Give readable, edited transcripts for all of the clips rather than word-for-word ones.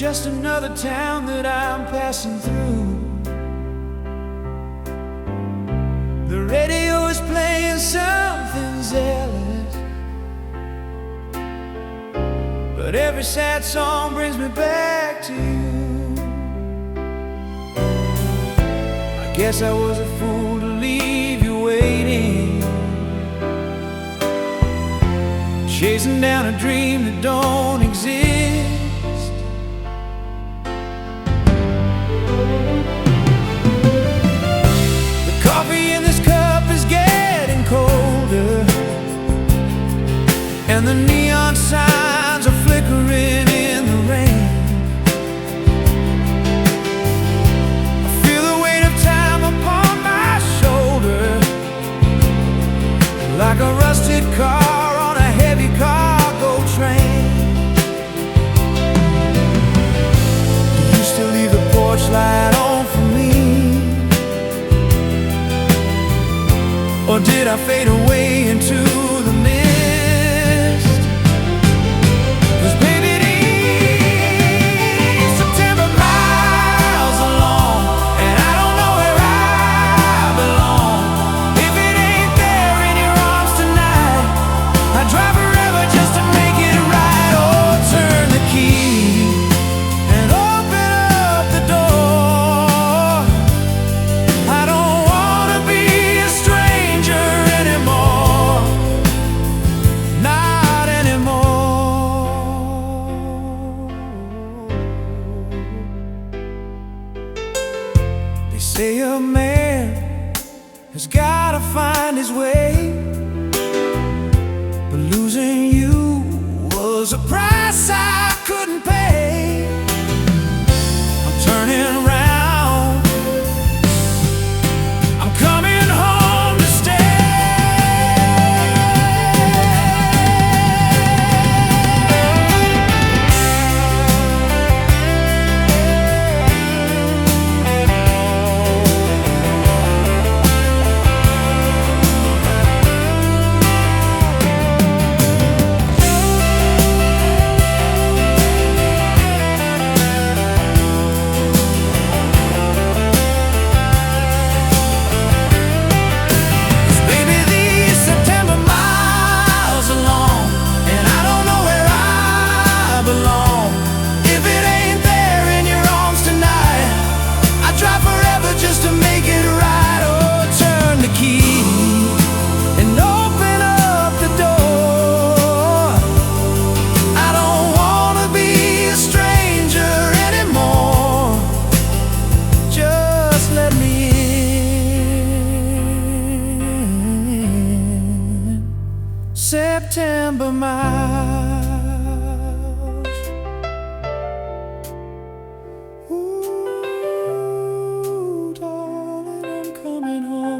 just another town that I'm passing through. The radio is playing something zealous, but every sad song brings me back to you. I guess I was a fool to leave you waiting, chasing down a dream that don't exist. The coffee in this cup is getting colder, and the neon signs are flickering in the rain. I feel the weight of time upon my shoulder, like a rusted car on a heavy cargo train. You used to leave the porch light on for me, or did I fade away into the mist? 'Cause baby, these September miles are long, and I don't know where I belong. If it ain't there in your arms tonight, I'd drive forever just to make it right. Oh, turn the key and open up the door. I don't wanna be a stranger anymore, not anymore. They say a man has gotta find his way, but losing you was a price I couldn't pay. I'm turning around, I'm coming home to stay. Baby, these September miles are long, and I don't know where I belong. If it ain't there in your arms tonight, I'd drive forever just to make it right. Oh, turn the key and open up the door. I don't wanna be a stranger anymore. Just let me in. September miles. Ooh, darling, I'm coming home.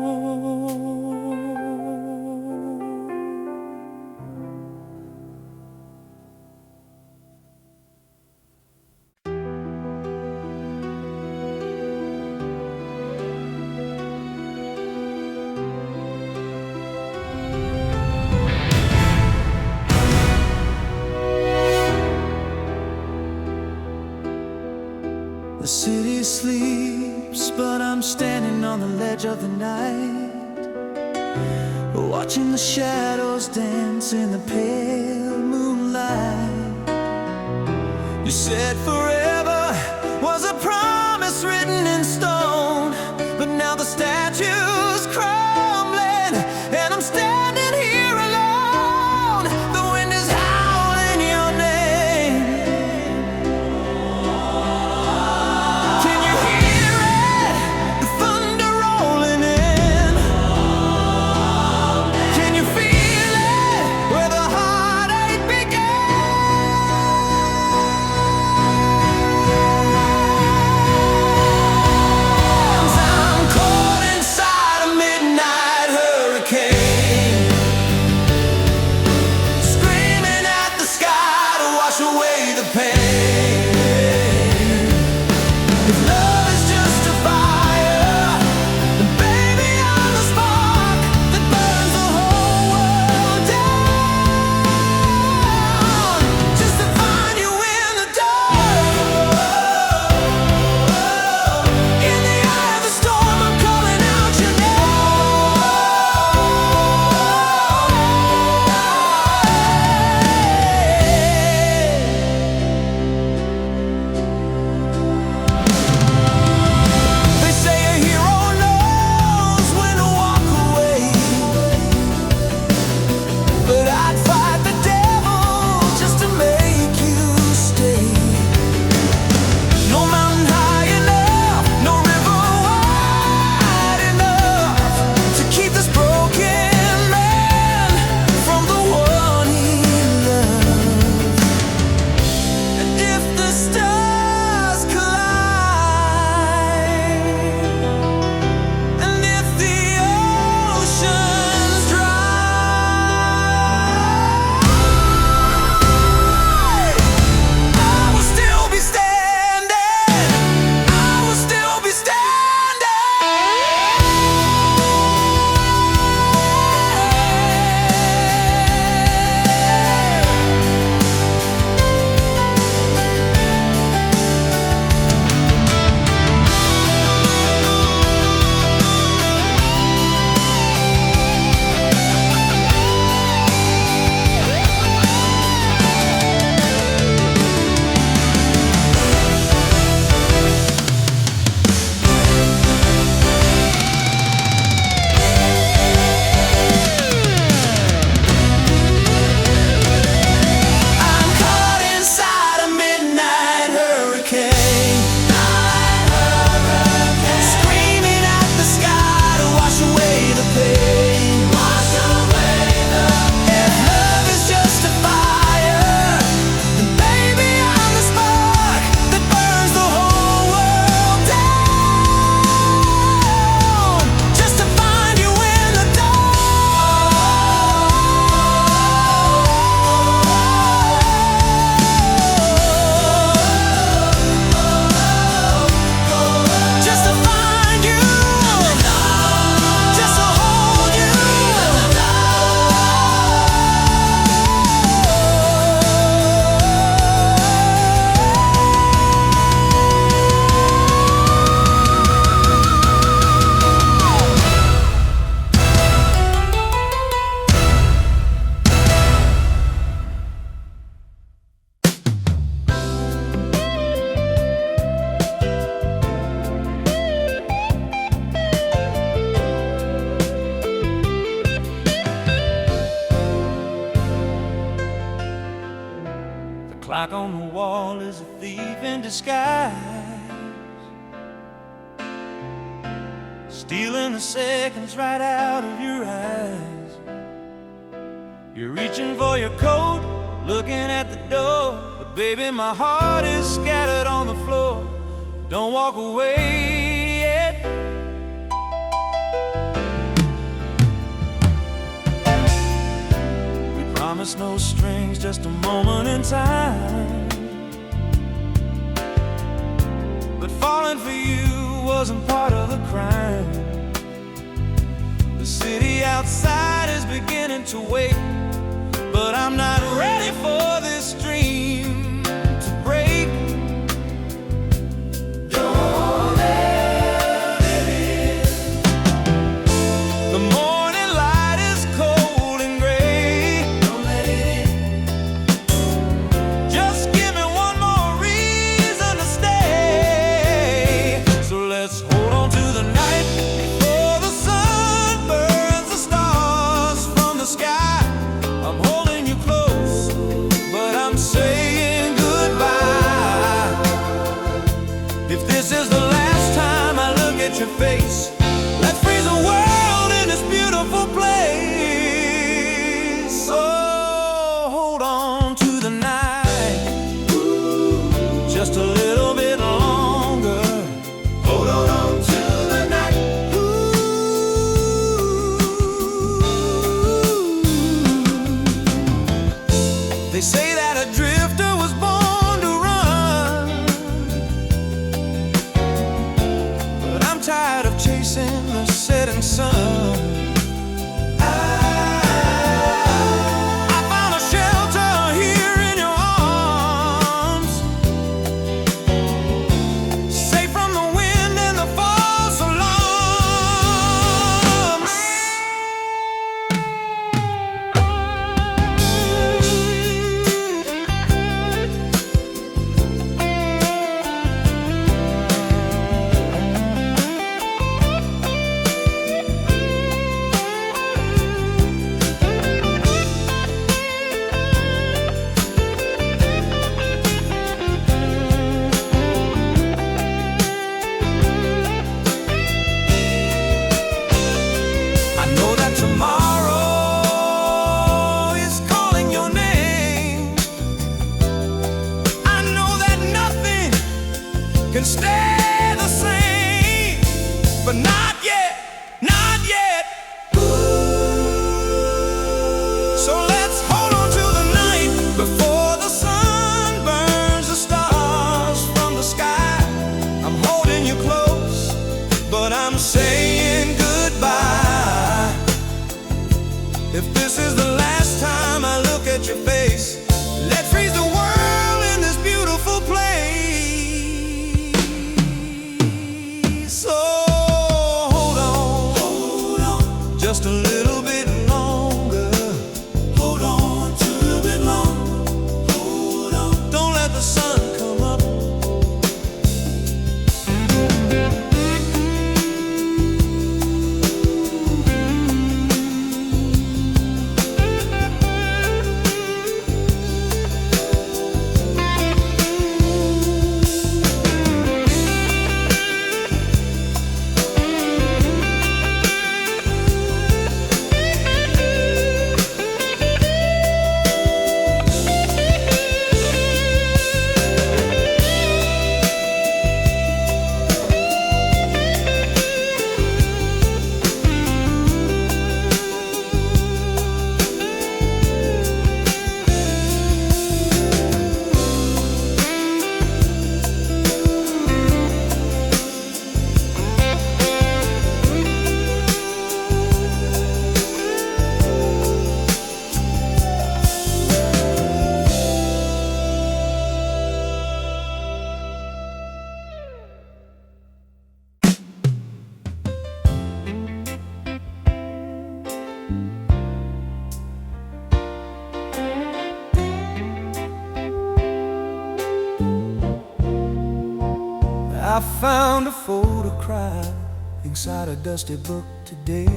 The city sleeps, but I'm standing on the ledge of the night, watching the shadows dance in the pale moonlight. You said forever was a promise written in stone, but now the statue's crumbling, and I'm standing here alone. The wind is howling your name. Can you hear it? The thunder rolling in. Can you feel it? Where the heartache began. clock on the wall is a thief in disguise, stealing the seconds right out of your eyes. You're reaching for your coat, looking at the door, but baby, my heart is scattered on the floor. Don't walk away yet. We promised no strings, just a moment in time, but falling for you wasn't part of the crime. The city outside is beginning to wake, but I'm not ready for this dream to break. Don't let it in. The morning light is cold and gray. Don't let it in. Just give me one more reason to stay. So let's hold on to the night before the sun burns the stars from the sky. I'm holding you close, but I'm saying goodbye. If this is the last time I look at your face, let's freeze the world in this beautiful place. So hold on to the night, just a little bit longer. Hold on to the night. They say that a drifter was born to run, but I'm tired of chasing the setting sun. I found a shelter here in your arms, safe from the wind and the false alarms. I know that tomorrow is calling your name. I know that nothing can stay the same, but not yet, not yet. So let's hold on to the night before the sun burns the stars from the sky. I'm holding you close, but I'm saying goodbye. If this is the last time I look at your face, let's freeze the world in this beautiful place. So hold on, just a little bit longer. Hold on to a little bit longer. Hold on. Don't let the sun come up. I found a photograph inside a dusty book today.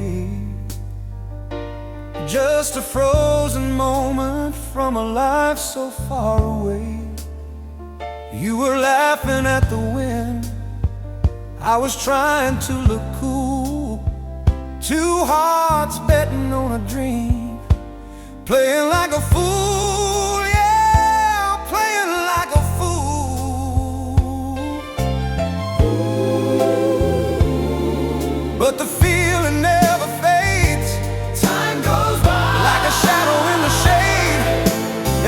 Just a frozen moment from a life so far away. You were laughing at the wind, I was trying to look cool. Two hearts betting on a dream, playing like a fool, yeah, playing like a fool. But the feeling never fades. Time goes by like a shadow in the shade,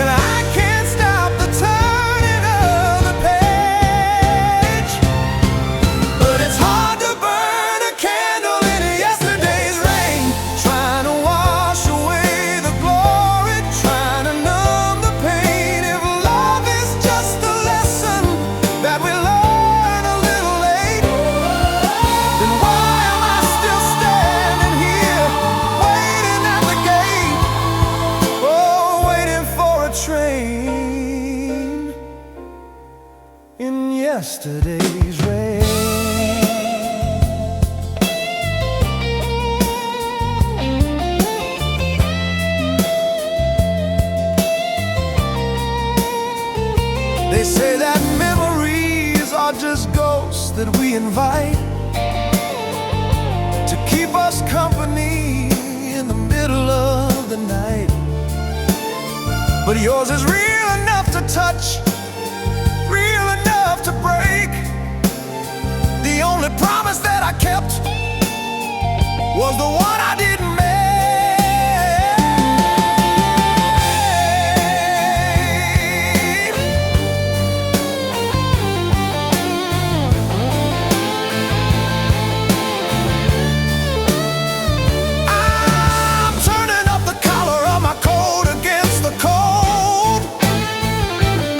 and I can't stop the turning of the page. But it's hard to burn a candle in yesterday's rain, trying to wash away the glory, trying to numb the pain. If love is just a lesson that we learn a little late, then why am I still standing here, waiting at the gate? Oh, waiting for a train in yesterday's rain. They say that memories are just ghosts that we invite to keep us company in the middle of the night. But yours is real enough to touch, real enough to break. The only promise that I kept was the one I didn't make. I'm turning up the collar of my coat against the cold.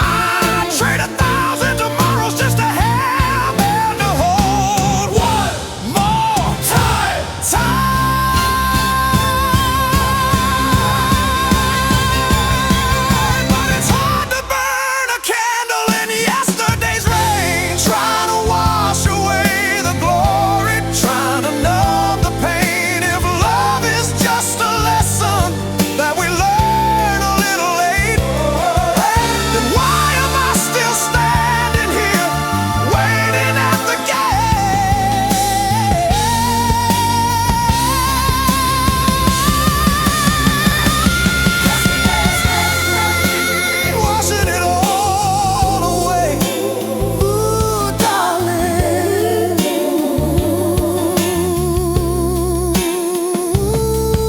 I'd trade 1,000 tomorrows just to have and to hold. One more time, but it's hard to burn a candle in yesterday's rain, trying to wash away the glory, trying to numb the pain. If love is just a lesson that we learn a little late, then why am I still standing here, waiting at the gate? Washing it all away. Ooh, darling.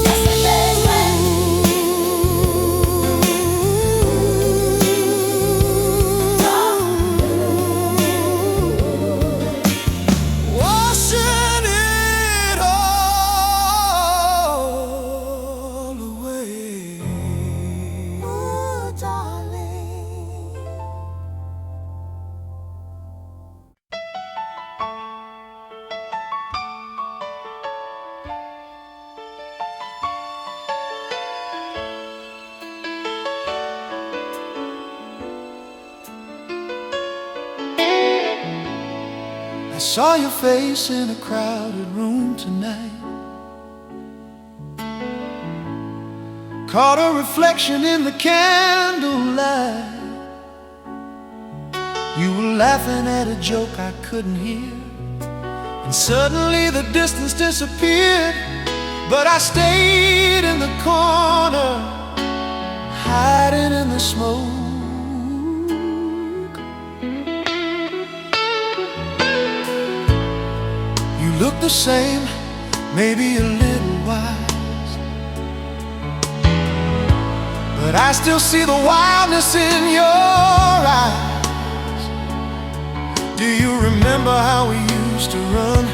Yesterday's rain. Washing it all away. Ooh, darling. I saw your face in a crowded room tonight, caught a reflection in the candlelight. You were laughing at a joke I couldn't hear, and suddenly the distance disappeared. But I stayed in the corner, hiding in the smoke. You look the same, maybe a little wise, but I still see the wildness in your eyes. Do you remember how we used to run,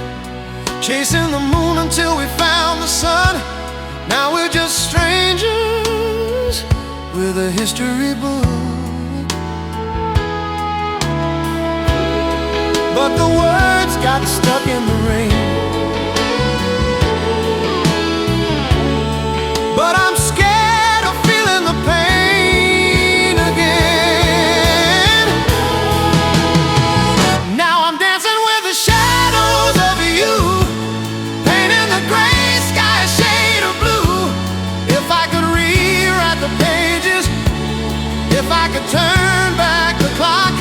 chasing the moon until we found the sun? Now we're just strangers with a history book, but the words got stuck in the rain. But I'm scared of feeling the pain again. Now I'm dancing with the shadows of you, painting the gray sky a shade of blue. If I could rewrite the pages, if I could turn back the clock,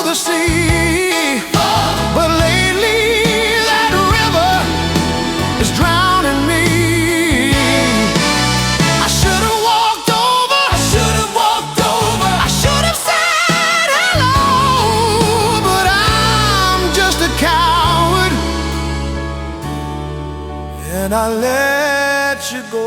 the sea. But lately that river is drowning me. I should have walked over, I should have walked over, I should have said hello, but I'm just a coward, and I let you go.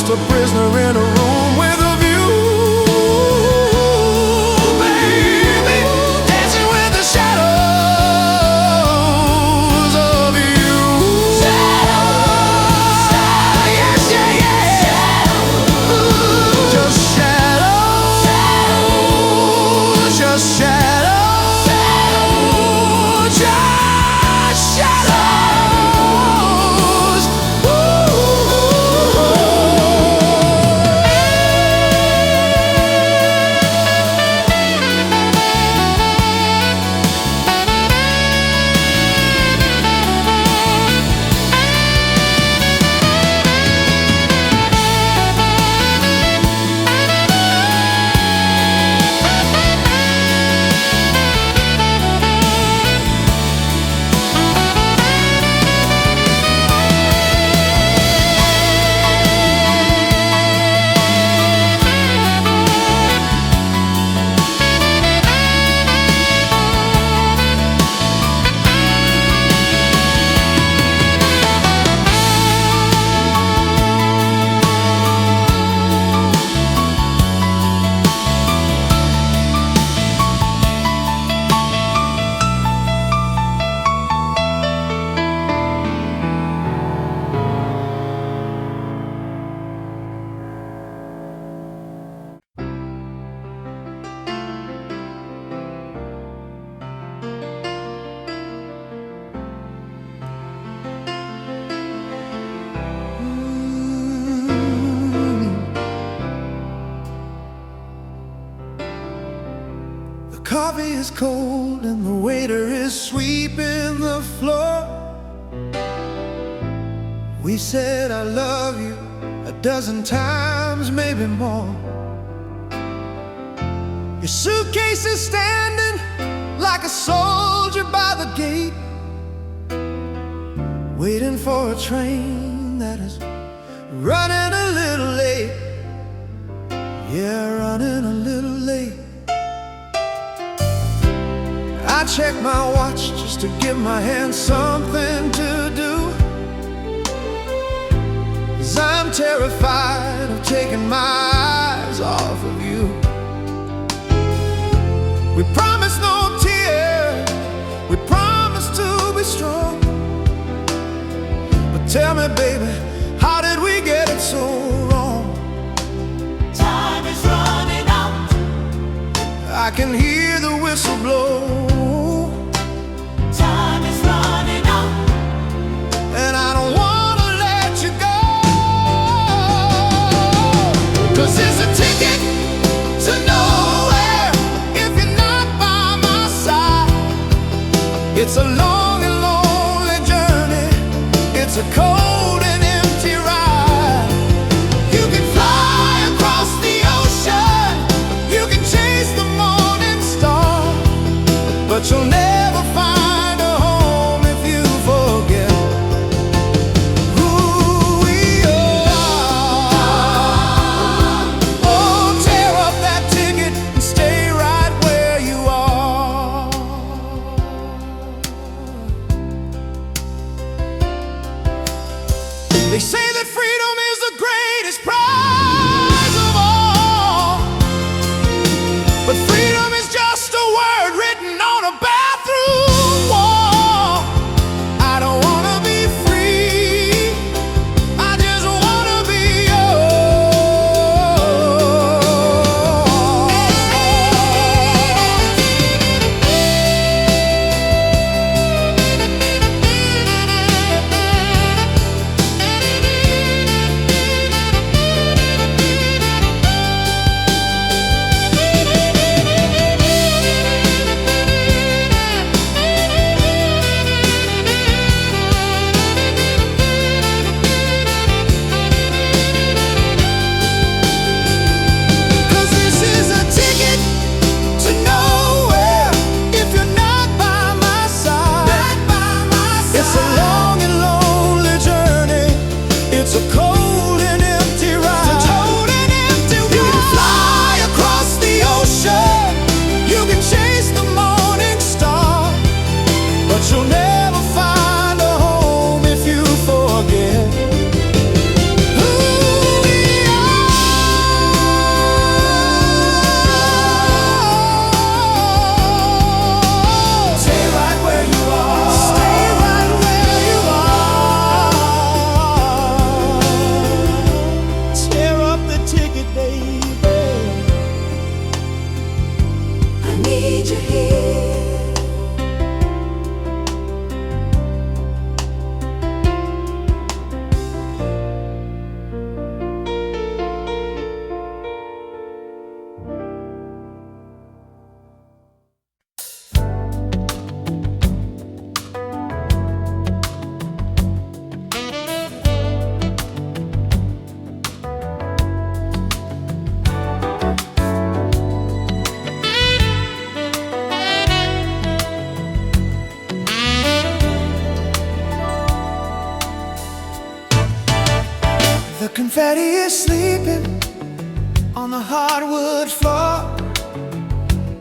A prisoner in a room with a view, baby, dancing with the shadows of you. Shadows, yes, yeah, yeah. Shadows. Just shadows, shadows, just shadows, shadows, just shadows. Coffee is cold and the waiter is sweeping the floor. We said I love you a dozen times, maybe more. Your suitcase is standing like a soldier by the gate, waiting for a train that is running a little late. Yeah, running a little late. I check my watch just to give my hands something to do, 'cause I'm terrified of taking my eyes off of you. We promised no tears, we promised to be strong. But tell me, baby, how did we get it so wrong? Time is running out. I can hear the whistle blow. Time is running out, and I don't wanna let you go, 'cause it's a ticket to nowhere if you're not by my side. It's a long and lonely journey, it's a cold and empty ride. You can fly across the ocean, you can chase the morning star, but you'll never find a home if you forget who we are. Oh, tear up that ticket and stay right where you are. They say that freedom is the greatest prize of all, but freedom is just a word written on a bathroom wall. I don't wanna be free, I just wanna be The confetti is sleeping on the hardwood floor,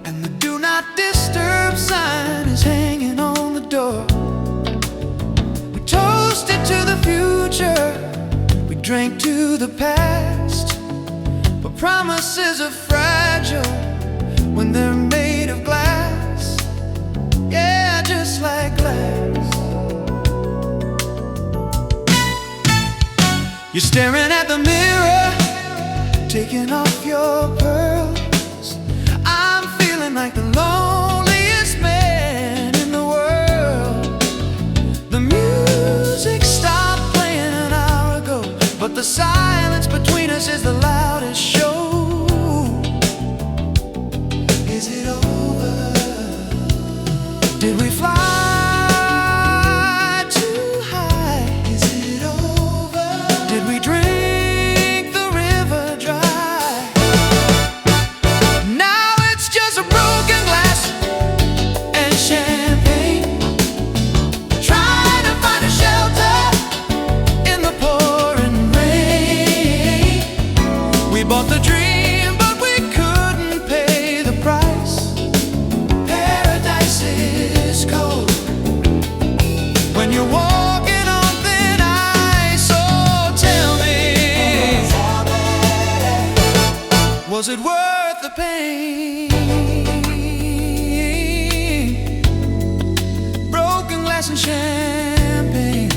and the do not disturb sign is hanging on the door. We toasted to the future, we drank to the past, but promises are fragile when they're made of glass. Yeah, just like glass. You're staring at the mirror, taking off your pearls. I'm feeling like the loneliest man in the world. The music stopped playing an hour ago, but the silence between us is the loudest show. Is it over? Did we fly? Bought the dream, but we couldn't pay the price. Paradise is cold when you're walking on thin ice. So tell me, was it worth the pain? Broken glass and champagne.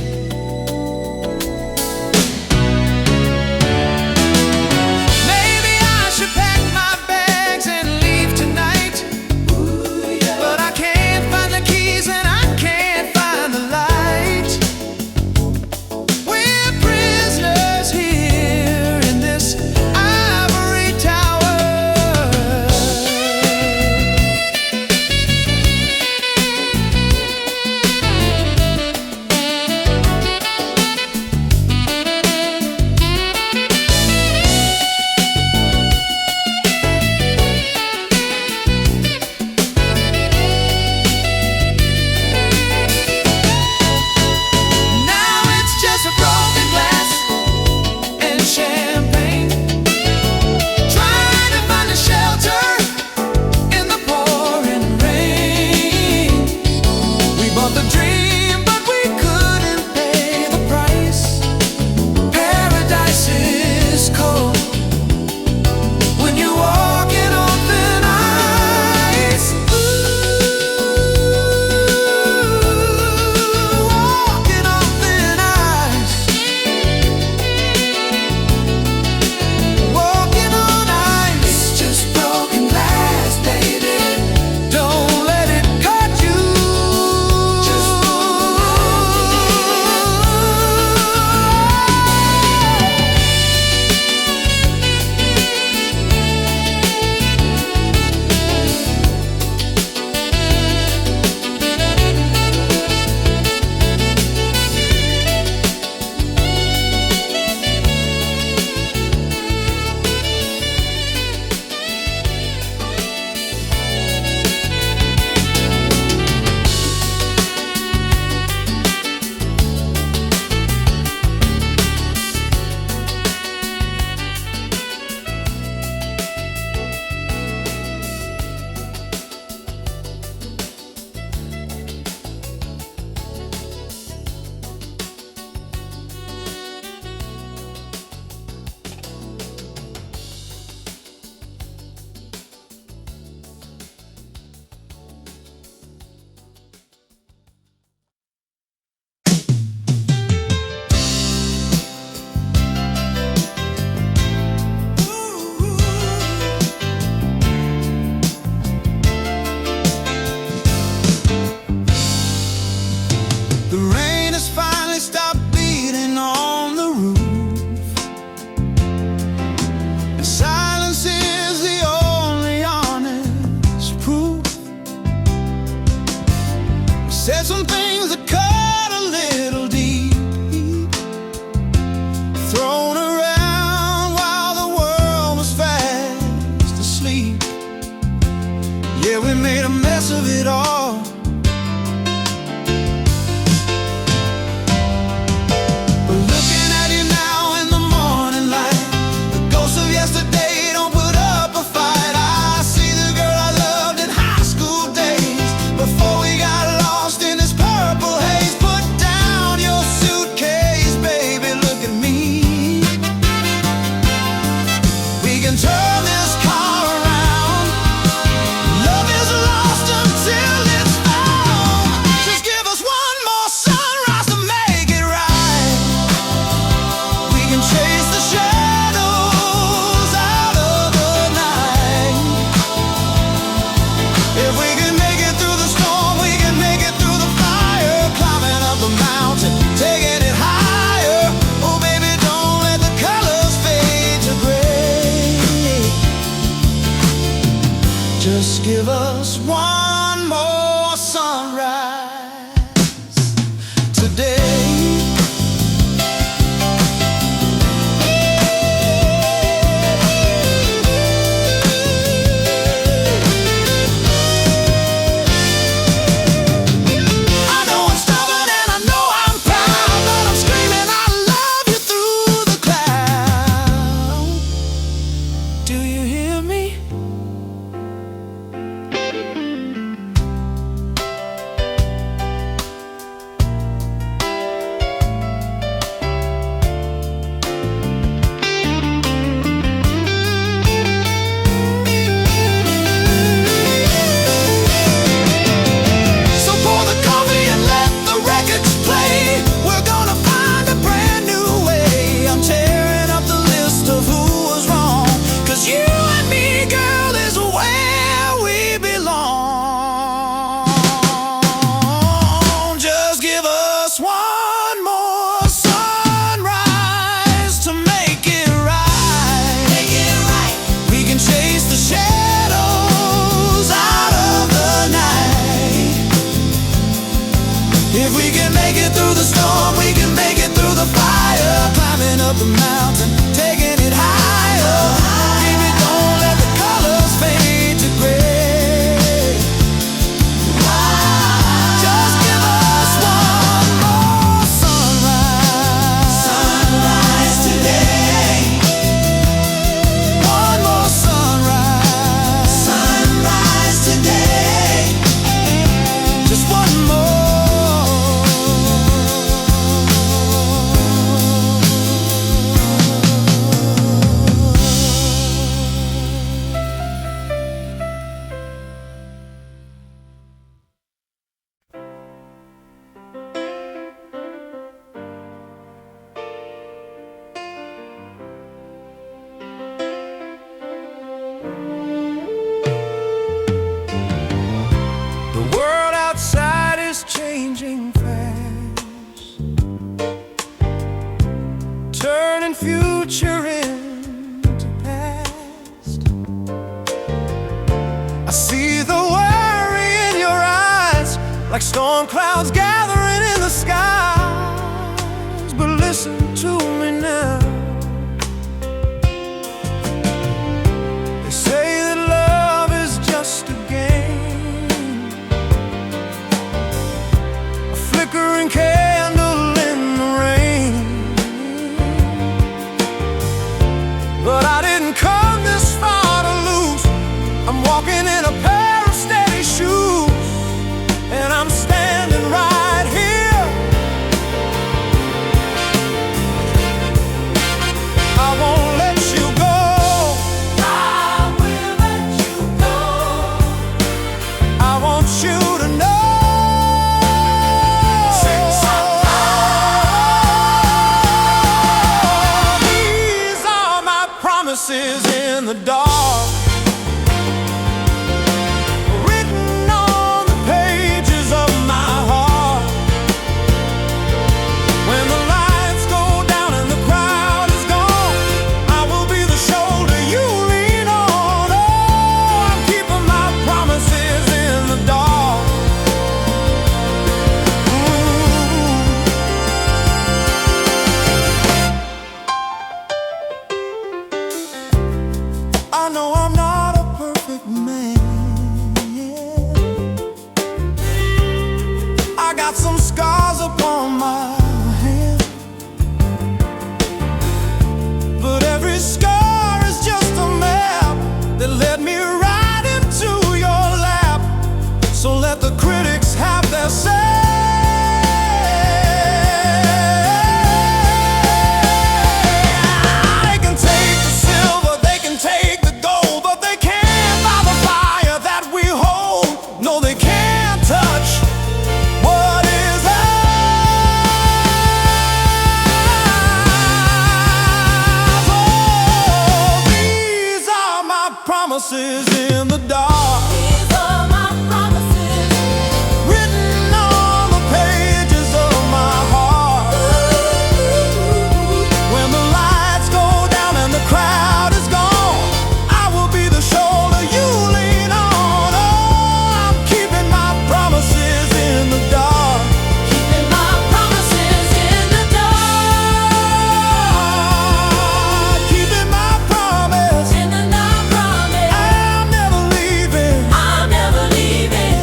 of it all. But looking at you now in the morning light, the ghosts of yesterday don't put up a fight. I see the girl I loved in high school days, before we got lost in this purple haze. Put down your suitcase, baby, look at me. We can turn this car around. Love is lost until it's found. Just give us one more sunrise to make it right. We can chase the shadows out of the night. If we can make it through the storm, we can make it through the fire. Climbing up the mountain, taking it higher. Oh baby, don't let the colors fade to gray. Just give us one more sunrise today. I know I'm stubborn and I know I'm proud, but I'm screaming I love you through the cloud. Do you hear me? So pour the coffee and let the records play. We're gonna find a brand new way. I'm tearing up the list of who was wrong, 'cause you and me, girl, is where we belong. Just give us one more sunrise to make it right. We can chase the shadows out of the night. If we can make it through the storm, we can make it through the fire. Climbing up the mountain, taking it higher. Baby, don't let the colors fade to gray. Just give us one more sunrise today. One more sunrise today. Just one more. The world outside is changing fast, turning future into past. I see the worry in your eyes, like storm clouds gathering in the skies. But listen to me now. They say that love is just a game, a flickering candle in the rain. But I didn't come this far to lose. I'm walking in a pair of steady shoes, and I'm standing right here. I won't let you go. I will let you go. I want you to know. These are my promises in the dark, written on the pages of my heart. When the lights go down and the crowd is gone, I will be the shoulder you lean on. Oh, I'm keeping my promises in the dark. I scar is just a map that led me right into your lap. So let the critics have their say. They can take the silver, they can take the gold, but they can't buy the fire that we hold. No, they can't touch what is ours. Oh, these are my promises in the dark. These are my promises. Written on the pages of my heart. When the lights go down and the crowd is gone, I will be the shoulder you lean on. Oh, I'm keeping my promises in the dark. Keeping my promises in the dark. Keeping my promise. In the dark promise. I'm never leaving. I'm never leaving.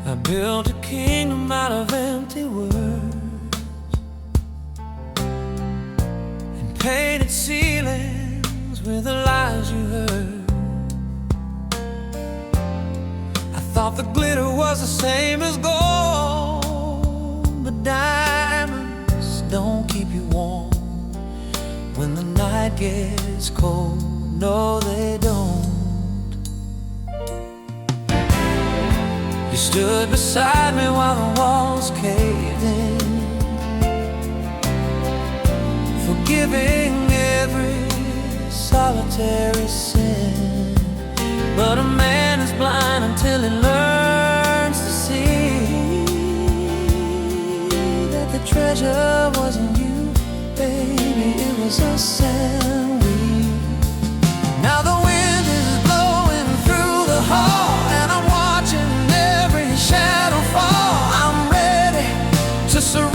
I built a kingdom out of empty words and painted ceilings with the lies you heard. I thought the glitter was the same as gold, but diamonds don't keep you warm when the night gets cold. No, they don't. You stood beside me while the walls caved in, forgiving every solitary sin. But a man is blind until he learns to see that the treasure wasn't you, baby, it was us and we. Now the wind is blowing through the hall and I'm watching every shadow fall. I'm ready to surrender.